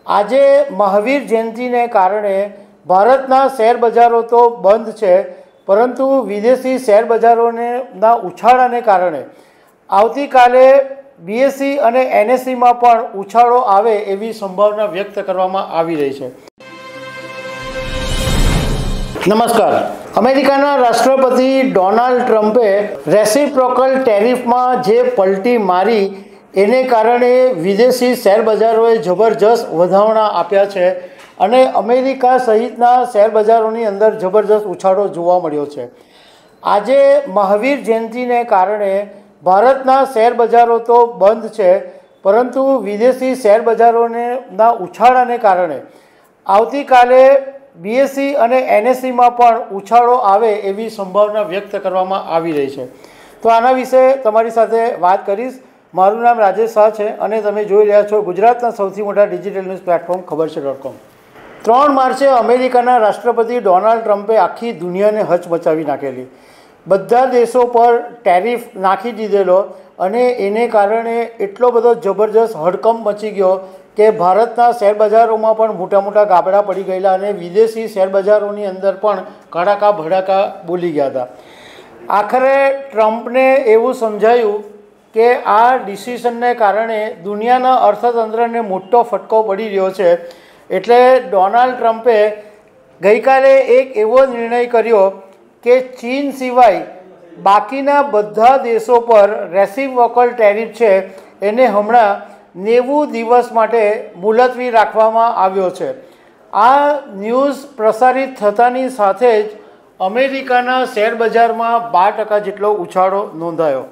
આજે મહાવીર જયંતિને કારણે ભારતના શેર બજારો તો બંધ છે, પરંતુ વિદેશી શેર બજારોના ઉછાળાને કારણે આવતીકાલે બીએસઈ અને એનએસઈમાં પણ ઉછાળો આવે એવી સંભાવના વ્યક્ત કરવામાં આવી રહી છે। નમસ્કાર। અમેરિકાના રાષ્ટ્રપતિ ડોનાલ્ડ ટ્રમ્પે રેસિપ્રોકલ ટેરિફમાં જે પલટી મારી એને કારણે વિદેશી શેર બજારોએ જબરજસ્ત વધામણા આપ્યા છે અને અમેરિકા સહિતના શેર બજારોની અંદર જબરજસ્ત ઉછાળો જોવા મળ્યો છે। આજે મહાવીર જયંતિને કારણે ભારતના શેર બજારો તો બંધ છે, પરંતુ વિદેશી શેર બજારોના ઉછાળાને કારણે આવતીકાલે બીએસઈ અને એનએસઈમાં પણ ઉછાળો આવે એવી સંભાવના વ્યક્ત કરવામાં આવી રહી છે। તો આના વિશે તમારી સાથે વાત કરીશ। મારું નામ રાજેશ શાહ છે અને તમે જોઈ રહ્યા છો ગુજરાતના સૌથી મોટા ડિજિટલ ન્યૂઝ પ્લેટફોર્મ ખબરછે.com। 3 માર્ચે અમેરિકાના રાષ્ટ્રપતિ ડોનાલ્ડ ટ્રમ્પે આખી દુનિયાને હચમચાવી નાખેલી, બધા દેશો પર ટેરિફ નાખી દીધેલો અને એને કારણે એટલો બધો જબરજસ્ત હડકંપ મચી ગયો કે ભારતના શેર બજારોમાં પણ મોટા મોટા ગાબડા પડી ગયેલા અને વિદેશી શેર બજારોની અંદર પણ કડાકા ભડાકા બોલી ગયા હતા। આખરે ટ્રમ્પને એવું સમજાયું કે આ ડિસિઝનને કારણે દુનિયાના અર્થતંત્રને મોટો ફટકો પડી રહ્યો છે, એટલે ડોનાલ્ડ ટ્રમ્પે ગઈકાલે એક એવો નિર્ણય કર્યો કે ચીન સિવાય બાકીના બધા દેશો પર રેસિપ્રોકલ ટેરિફ છે એને હમણાં 90 દિવસ માટે મુલતવી રાખવામાં આવ્યો છે। આ ન્યૂઝ પ્રસારિત થતાની સાથે જ અમેરિકાના શેર બજારમાં 12% જેટલો ઉછાળો નોંધાયો।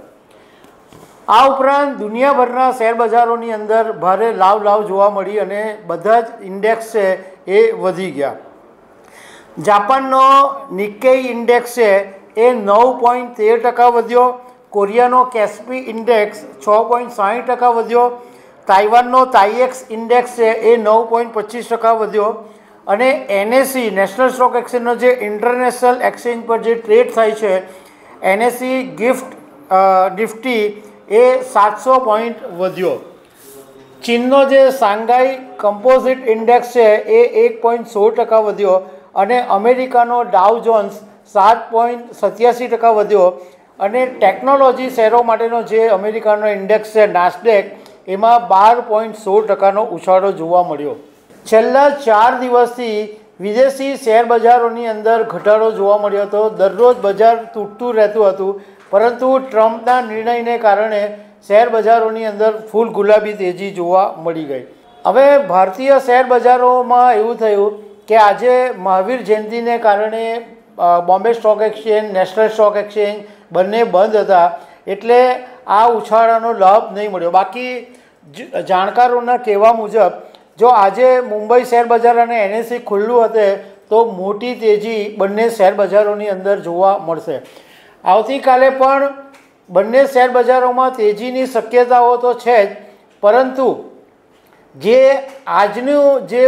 આ ઉપરાંત દુનિયાભરના શેર બજારોની અંદર ભારે લાવ જોવા મળી અને બધા જ ઇન્ડેક્સ છે એ વધી ગયા। જાપાનનો નિક્કેઈ ઇન્ડેક્સ છે એ 9.13% વધ્યો, કોરિયાનો કેસ્પી ઇન્ડેક્સ 6.60% વધ્યો, તાઇવાનનો તાઈએક્સ ઇન્ડેક્સ છે એ 9.25% વધ્યો અને એનએસઈ નેશનલ સ્ટોક એક્સચેન્જનો જે ઇન્ટરનેશનલ એક્સચેન્જ પર જે ટ્રેડ થાય છે એનએસઈ નિફ્ટી એ 700 પોઈન્ટ વધ્યો। ચીનનો જે શાંઘાઈ કમ્પોઝિટ ઇન્ડેક્સ છે એ 1.16% વધ્યો અને અમેરિકાનો ડાઉ જોન્સ 7.87% વધ્યો અને ટેકનોલોજી શેરો માટેનો જે અમેરિકાનો ઇન્ડેક્સ છે નાસ્ડેક એમાં 12.16%નો ઉછાળો જોવા મળ્યો। છેલ્લા 4 દિવસથી વિદેશી શેર બજારોની અંદર ઘટાડો જોવા મળ્યો હતો, દરરોજ બજાર તૂટતું રહેતું હતું, પરંતુ ટ્રમ્પના નિર્ણયને કારણે શેર બજારોની અંદર ફૂલ ગુલાબી તેજી જોવા મળી ગઈ। હવે ભારતીય શેર બજારોમાં એવું થયું કે આજે મહાવીર જયંતિને કારણે Bombay stock exchange, national stock exchange બંને બંધ હતા, એટલે આ ઉછાળાનો લાભ નહીં મળ્યો। બાકી જાણકારોના કહેવા મુજબ જો આજે મુંબઈ શેર બજાર અને એનએસઈ ખુલ્લું હશે તો મોટી તેજી બંને શેર બજારોની અંદર જોવા મળશે। આવતીકાલે પણ બંને શેર બજારોમાં તેજીની શક્યતાઓ તો છે જ, પરંતુ જે આજનો જે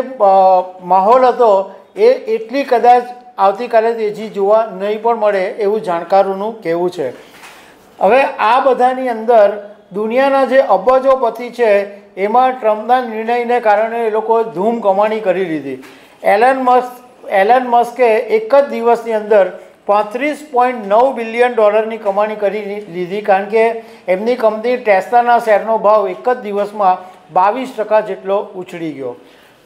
માહોલ હતો એ એટલી કદાચ આવતીકાલે તેજી જોવા નહીં પણ મળે એવું જાણકારોનું કહેવું છે। હવે આ બધાની અંદર દુનિયાના જે અબજોપતિ છે એમાં ટ્રમ્પના નિર્ણયને કારણે એ લોકો ધૂમ કમાણી કરી લીધી। એલન મસ્કે એક જ દિવસની અંદર $35.9 બિલિયન કમાણી કરી લીધી, કારણ કે એમની કંપની ટેસ્લાના શેરનો ભાવ એક જ દિવસમાં 22% જેટલો ઉછળી ગયો।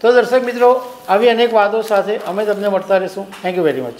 તો દર્શક મિત્રો, આવી અનેક વાતો સાથે અમે તમને મળતા રહીશું। Thank you very much.